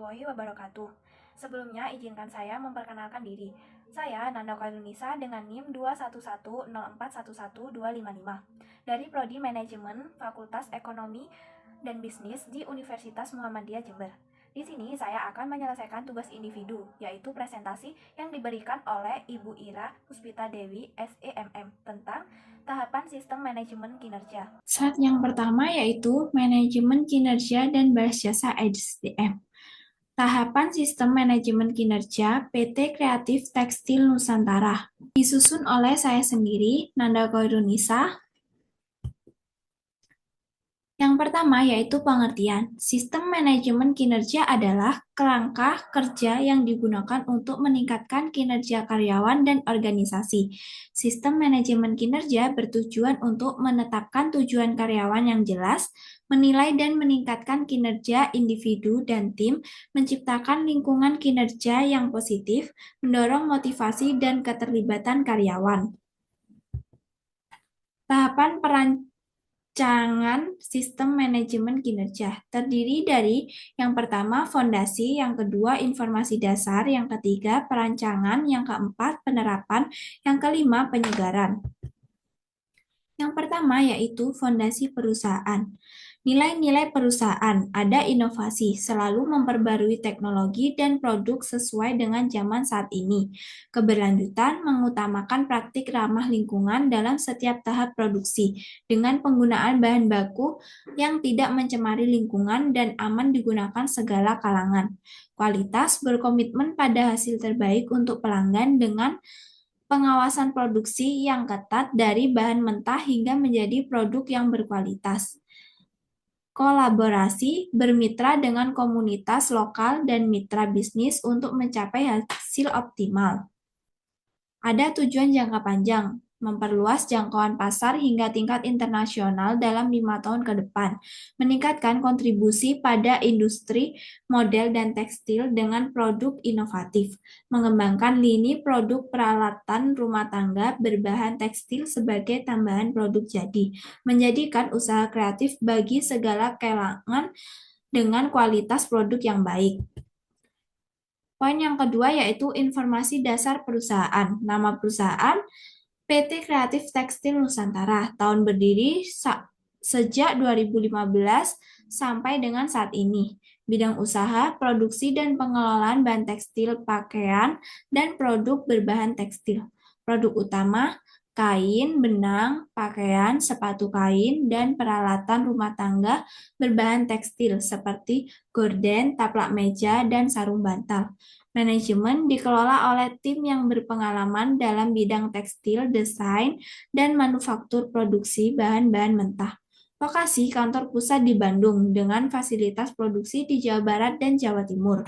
warahmatullahi wabarakatuh. Sebelumnya, izinkan saya memperkenalkan diri. Saya Nanda Kailunisa dengan NIM 21104111255 dari Prodi Manajemen Fakultas Ekonomi dan Bisnis di Universitas Muhammadiyah Jember. Di sini saya akan menyelesaikan tugas individu, yaitu presentasi yang diberikan oleh Ibu Ira Puspita Dewi, SEMM, tentang tahapan sistem manajemen kinerja. Slide yang pertama yaitu manajemen kinerja dan balas jasa SDM. Tahapan sistem manajemen kinerja PT Kreatif Tekstil Nusantara. Disusun oleh saya sendiri, Nanda Koirunisa. Yang pertama yaitu pengertian. Sistem manajemen kinerja adalah kerangka kerja yang digunakan untuk meningkatkan kinerja karyawan dan organisasi. Sistem manajemen kinerja bertujuan untuk menetapkan tujuan karyawan yang jelas, menilai dan meningkatkan kinerja individu dan tim, menciptakan lingkungan kinerja yang positif, mendorong motivasi dan keterlibatan karyawan. Tahapan perancangan sistem manajemen kinerja terdiri dari yang pertama fondasi, yang kedua informasi dasar, yang ketiga perancangan, yang keempat penerapan, yang kelima penyegaran. Yang pertama yaitu fondasi perusahaan. Nilai-nilai perusahaan, ada inovasi, selalu memperbarui teknologi dan produk sesuai dengan zaman saat ini. Keberlanjutan mengutamakan praktik ramah lingkungan dalam setiap tahap produksi, dengan penggunaan bahan baku yang tidak mencemari lingkungan dan aman digunakan segala kalangan. Kualitas berkomitmen pada hasil terbaik untuk pelanggan dengan pengawasan produksi yang ketat dari bahan mentah hingga menjadi produk yang berkualitas. Kolaborasi, bermitra dengan komunitas lokal dan mitra bisnis untuk mencapai hasil optimal. Ada tujuan jangka panjang, memperluas jangkauan pasar hingga tingkat internasional dalam 5 tahun ke depan, meningkatkan kontribusi pada industri model dan tekstil dengan produk inovatif, mengembangkan lini produk peralatan rumah tangga berbahan tekstil sebagai tambahan produk jadi, menjadikan usaha kreatif bagi segala kalangan dengan kualitas produk yang baik. Poin yang kedua yaitu informasi dasar perusahaan. Nama perusahaan PT Kreatif Tekstil Nusantara. Tahun berdiri sejak 2015 sampai dengan saat ini. Bidang usaha, produksi dan pengelolaan bahan tekstil, pakaian, dan produk berbahan tekstil. Produk utama, kain, benang, pakaian, sepatu kain, dan peralatan rumah tangga berbahan tekstil seperti gorden, taplak meja, dan sarung bantal. Manajemen dikelola oleh tim yang berpengalaman dalam bidang tekstil, desain, dan manufaktur produksi bahan-bahan mentah. Lokasi kantor pusat di Bandung dengan fasilitas produksi di Jawa Barat dan Jawa Timur.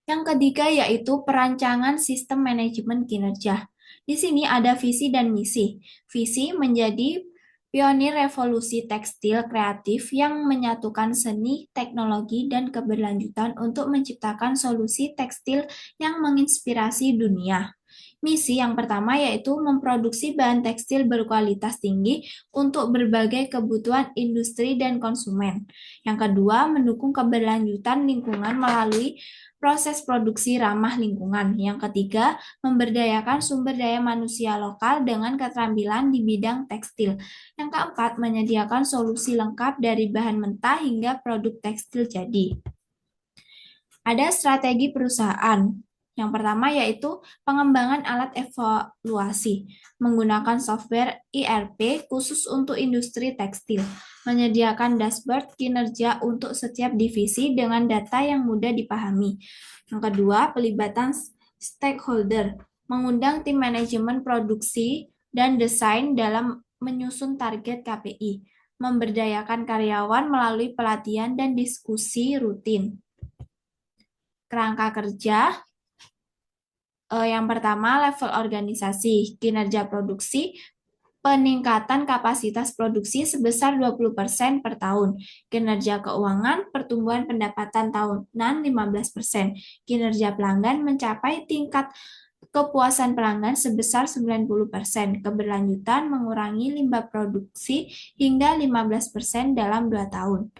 Yang ketiga yaitu perancangan sistem manajemen kinerja. Di sini ada visi dan misi. Visi menjadi pionir revolusi tekstil kreatif yang menyatukan seni, teknologi, dan keberlanjutan untuk menciptakan solusi tekstil yang menginspirasi dunia. Misi yang pertama yaitu memproduksi bahan tekstil berkualitas tinggi untuk berbagai kebutuhan industri dan konsumen. Yang kedua, mendukung keberlanjutan lingkungan melalui proses produksi ramah lingkungan. Yang ketiga, memberdayakan sumber daya manusia lokal dengan keterampilan di bidang tekstil. Yang keempat, menyediakan solusi lengkap dari bahan mentah hingga produk tekstil jadi. Ada strategi perusahaan. Yang pertama yaitu pengembangan alat evaluasi, menggunakan software ERP khusus untuk industri tekstil, menyediakan dashboard kinerja untuk setiap divisi dengan data yang mudah dipahami. Yang kedua, pelibatan stakeholder, mengundang tim manajemen produksi dan desain dalam menyusun target KPI, memberdayakan karyawan melalui pelatihan dan diskusi rutin. Kerangka kerja, yang pertama level organisasi, kinerja produksi, peningkatan kapasitas produksi sebesar 20% per tahun, kinerja keuangan, pertumbuhan pendapatan tahunan 15%, kinerja pelanggan mencapai tingkat kepuasan pelanggan sebesar 90%, keberlanjutan mengurangi limbah produksi hingga 15% dalam 2 tahun.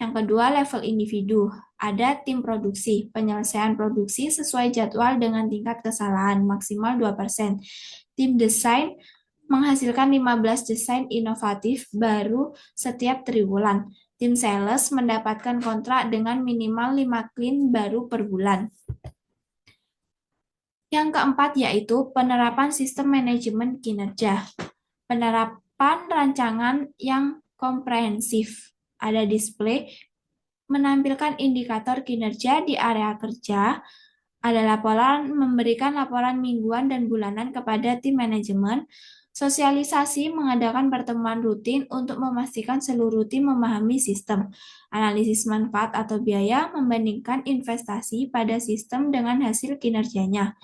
Yang kedua, level individu. Ada tim produksi. Penyelesaian produksi sesuai jadwal dengan tingkat kesalahan maksimal 2%. Tim desain menghasilkan 15 desain inovatif baru setiap triwulan. Tim sales mendapatkan kontrak dengan minimal 5 klien baru per bulan. Yang keempat yaitu penerapan sistem manajemen kinerja. Penerapan rancangan yang komprehensif. Ada display menampilkan indikator kinerja di area kerja, ada laporan, memberikan laporan mingguan dan bulanan kepada tim manajemen, sosialisasi mengadakan pertemuan rutin untuk memastikan seluruh tim memahami sistem, analisis manfaat atau biaya, membandingkan investasi pada sistem dengan hasil kinerjanya,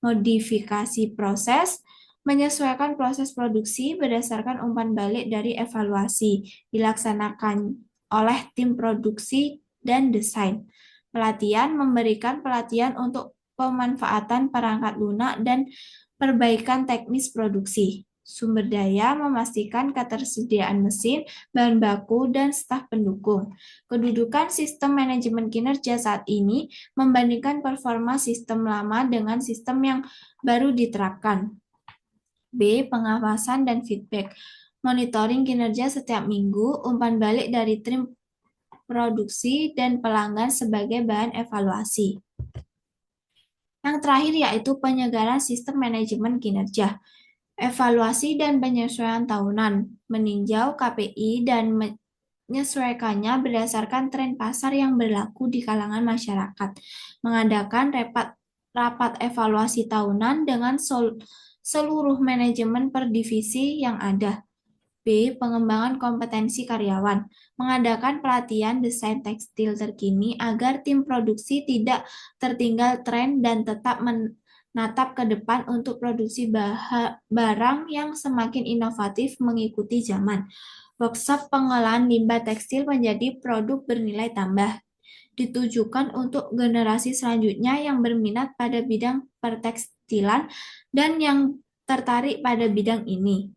modifikasi proses, menyesuaikan proses produksi berdasarkan umpan balik dari evaluasi, dilaksanakan oleh tim produksi dan desain. Pelatihan memberikan pelatihan untuk pemanfaatan perangkat lunak dan perbaikan teknis produksi. Sumber daya memastikan ketersediaan mesin, bahan baku, dan staf pendukung. Kedudukan sistem manajemen kinerja saat ini membandingkan performa sistem lama dengan sistem yang baru diterapkan. B. Pengawasan dan feedback. Monitoring kinerja setiap minggu, umpan balik dari tim produksi, dan pelanggan sebagai bahan evaluasi. Yang terakhir yaitu penyegaran sistem manajemen kinerja. Evaluasi dan penyesuaian tahunan, meninjau KPI dan menyesuaikannya berdasarkan tren pasar yang berlaku di kalangan masyarakat, mengadakan rapat evaluasi tahunan dengan seluruh manajemen per divisi yang ada. B. Pengembangan kompetensi karyawan. Mengadakan pelatihan desain tekstil terkini agar tim produksi tidak tertinggal tren dan tetap menatap ke depan untuk produksi barang yang semakin inovatif mengikuti zaman. Workshop pengolahan limbah tekstil menjadi produk bernilai tambah. Ditujukan untuk generasi selanjutnya yang berminat pada bidang pertekstilan dan yang tertarik pada bidang ini.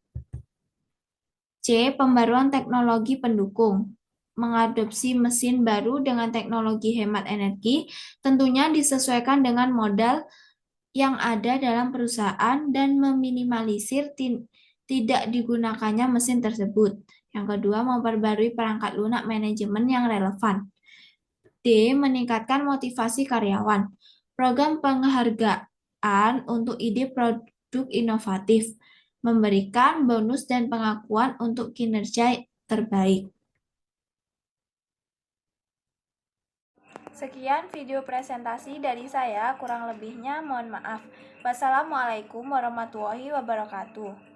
C. Pembaruan teknologi pendukung. Mengadopsi mesin baru dengan teknologi hemat energi, tentunya disesuaikan dengan modal yang ada dalam perusahaan dan meminimalisir tidak digunakannya mesin tersebut. Yang kedua, memperbarui perangkat lunak manajemen yang relevan. D. Meningkatkan motivasi karyawan. Program penghargaan untuk ide produk inovatif. Memberikan bonus dan pengakuan untuk kinerja terbaik. Sekian video presentasi dari saya, kurang lebihnya mohon maaf. Wassalamualaikum warahmatullahi wabarakatuh.